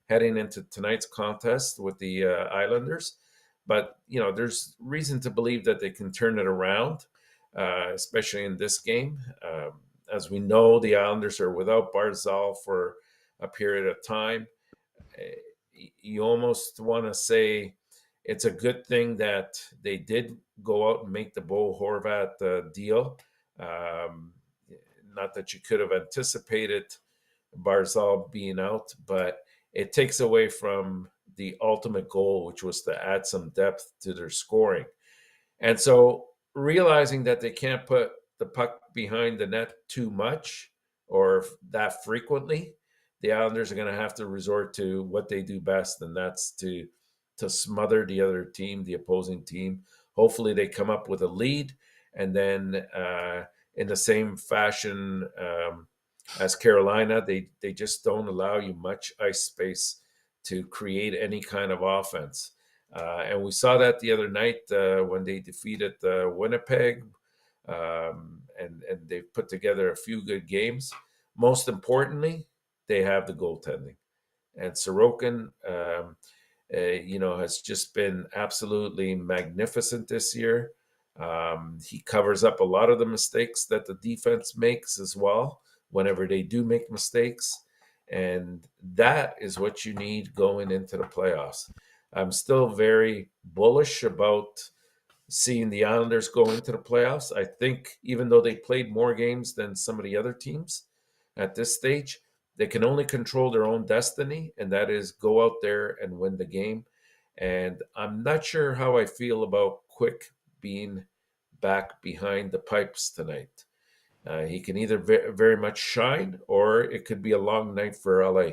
heading into tonight's contest with the Islanders, but there's reason to believe that they can turn it around, especially in this game. As we know, the Islanders are without Barzal for a period of time. You almost want to say it's a good thing that they did go out and make the Bo Horvat deal. Not that you could have anticipated Barzal being out, but it takes away from the ultimate goal, which was to add some depth to their scoring. And so realizing that they can't put the puck behind the net too much or that frequently, the Islanders are going to have to resort to what they do best, and that's to smother the other team, the opposing team. Hopefully they come up with a lead, and then in the same fashion as Carolina, they just don't allow you much ice space to create any kind of offense. And we saw that the other night when they defeated Winnipeg, and they've put together a few good games. Most importantly, they have the goaltending. And Sorokin, has just been absolutely magnificent this year. He covers up a lot of the mistakes that the defense makes as well whenever they do make mistakes. And that is what you need going into the playoffs. I'm still very bullish about seeing the Islanders go into the playoffs. I think even though they played more games than some of the other teams at this stage, they can only control their own destiny, and that is go out there and win the game. And I'm not sure how I feel about Quick being back behind the pipes tonight. He can either very much shine, or it could be a long night for LA.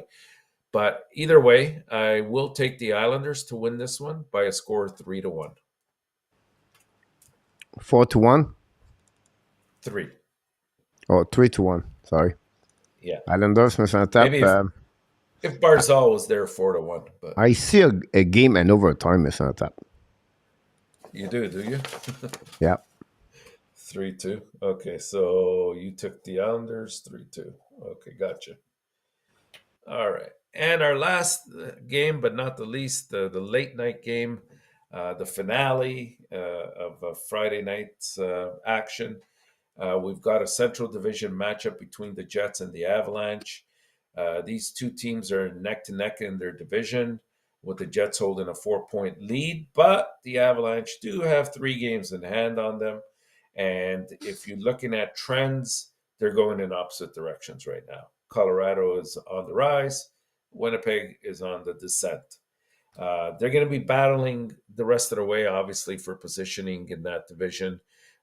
But either way, I will take the Islanders to win this one by a score of 3-1. 4-1? 3. Oh, 3-1. Sorry. Yeah. Islanders, Mr. Top. Maybe if Barzal was there, 4-1. But I see a game in overtime, Mr. Top. you do you? Yeah. 3-2. Okay, so you took the Islanders 3-2. Okay, gotcha. All right. And our last game, but not the least, the late night game, the finale of Friday night's action. We've got a Central Division matchup between the Jets and the Avalanche. These two teams are neck to neck in their division, with the Jets holding a 4-point lead, but the Avalanche do have 3 games in hand on them. And if you're looking at trends, they're going in opposite directions right now. Colorado is on the rise. Winnipeg is on the descent. They're going to be battling the rest of the way, obviously, for positioning in that division.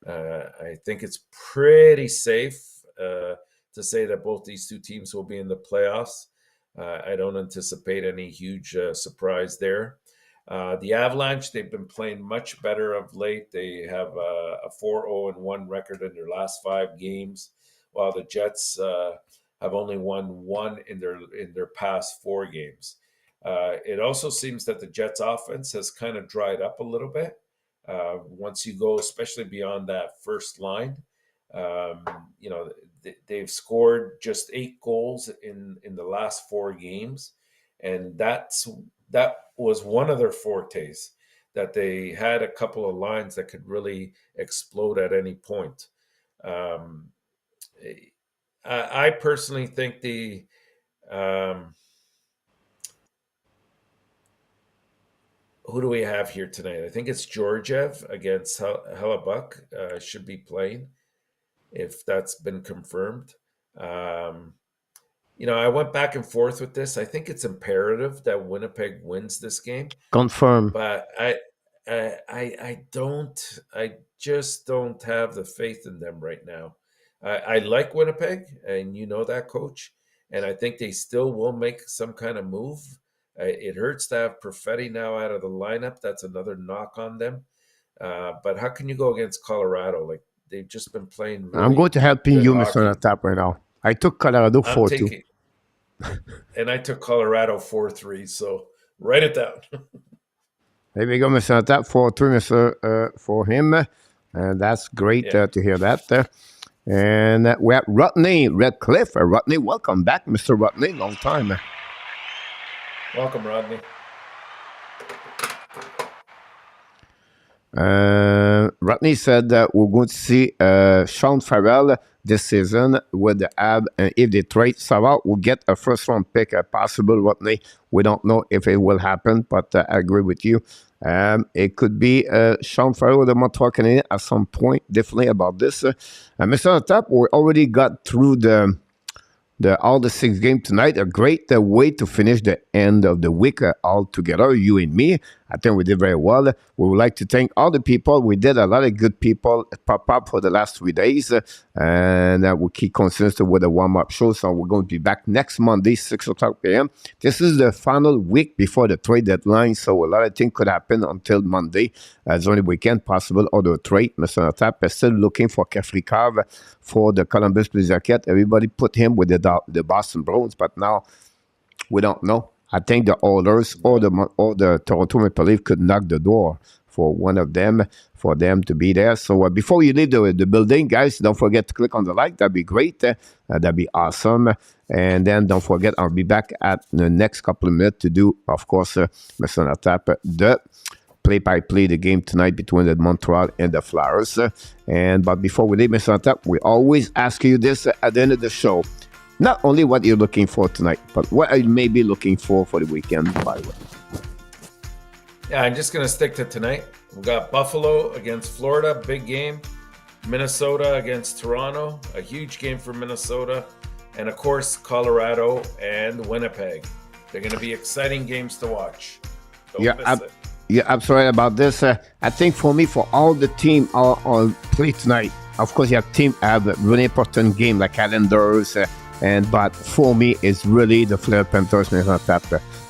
I think it's pretty safe to say that both these two teams will be in the playoffs. I don't anticipate any huge surprise there. The Avalanche, they've been playing much better of late. They have a 4-0-1 record in their last 5 games, while the Jets have only won one in their past 4 games. It also seems that the Jets' offense has kind of dried up a little bit once you go, especially beyond that first line. They've scored just 8 goals in the last 4 games, and that was one of their fortes. That they had a couple of lines that could really explode at any point. I personally think who do we have here tonight? I think it's Georgiev against Hellebuck should be playing, if that's been confirmed. I went back and forth with this. I think it's imperative that Winnipeg wins this game. Confirm. But I just don't have the faith in them right now. I like Winnipeg, and you know that, Coach, and I think they still will make some kind of move. It hurts to have Perfetti now out of the lineup. That's another knock on them. But how can you go against Colorado? Like, they've just been playing really I'm going to help you, hockey. Mr. Tap, right now. I took Colorado 4-2. And I took Colorado 4-3, so write it down. There we go, Mr. Tap, 4-3, for him. And that's great to hear that. And we have Rodney Redcliffe. Rodney, welcome back, Mr. Rodney. Long time. Welcome, Rodney. Rodney said that we're going to see Sean Farrell this season with the AB, and if they trade Savard, we'll get a first-round pick, possible, Rodney. We don't know if it will happen, but I agree with you. It could be Sean Farrell with the Montreal Canadiens at some point, definitely about this. Mr. Tap, we already got through all the 6 games tonight. A great way to finish the end of the week all together, you and me. I think we did very well. We would like to thank all the people. We did a lot of good people pop up for the last 3 days. And we'll keep consistent with the warm-up show. So we're going to be back next Monday, 6 o'clock p.m. This is the final week before the trade deadline. So a lot of things could happen until Monday. It's only weekend possible other trade. Mr. Tap is still looking for Kefrikov for the Columbus Blue Jackets. Everybody put him with the Boston Bruins, but now we don't know. I think the Oilers or the Toronto Maple Leafs could knock the door for one of them, for them to be there. So before you leave the building, guys, don't forget to click on the like. That'd be great. That'd be awesome. And then don't forget, I'll be back at the next couple of minutes to do, of course, Mr. Tap, the play-by-play, the game tonight between the Montreal and the Flyers. But before we leave, Mr. Tap, we always ask you this at the end of the show. Not only what you're looking for tonight, but what you may be looking for the weekend, by the way. Yeah, I'm just going to stick to tonight. We've got Buffalo against Florida, big game. Minnesota against Toronto, a huge game for Minnesota. And, of course, Colorado and Winnipeg. They're going to be exciting games to watch. Don't miss it. You're absolutely right about this. I think for me, for all the team on play tonight, of course, you have team have a really important game like Islanders, but for me, it's really the Florida Panthers.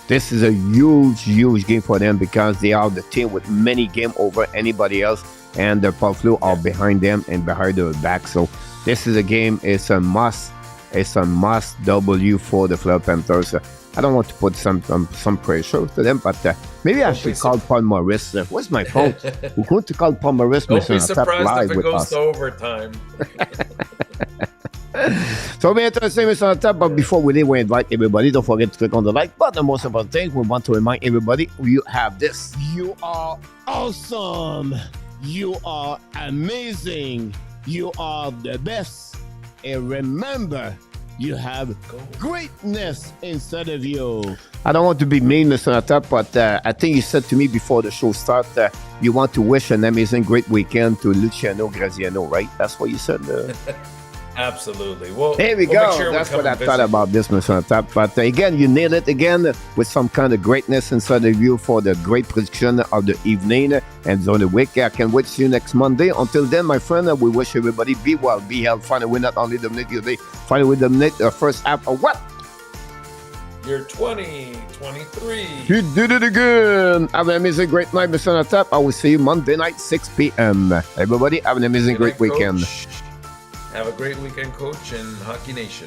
This is a huge game for them because they are the team with many games over anybody else, and the Buffalo are behind them and behind their back. So this is a game. It's a must. It's a must W for the Florida Panthers. I don't want to put some pressure to them, but maybe I should call Paul Maurice. Where's my phone? We're going to call Paul Maurice. Don't be surprised if it goes to overtime. So we interesting, Mr. Tap, but before we leave, we invite everybody. Don't forget to click on the like button. The most important thing, we want to remind everybody, you have this. You are awesome. You are amazing. You are the best. And remember, you have greatness inside of you. I don't want to be mean, Mr. Tap, but I think you said to me before the show started, you want to wish an amazing, great weekend to Luciano Graziano, right? That's what you said. Absolutely. Well, there we go. Sure that's what I thought about this, Mr. Tap. But again, you nailed it again with some kind of greatness inside of you for the great prediction of the evening and on the week. I can wait to see you next Monday. Until then, my friend, we wish everybody be well, be healthy. Finally, not only dominate your day, finally, dominate the first half of what? Year 2023. You did it again. Have an amazing, great night, Mr. Tap. I will see you Monday night, 6 p.m. Everybody, have an amazing, great weekend. Have a great weekend, Coach, and Hockey Nation.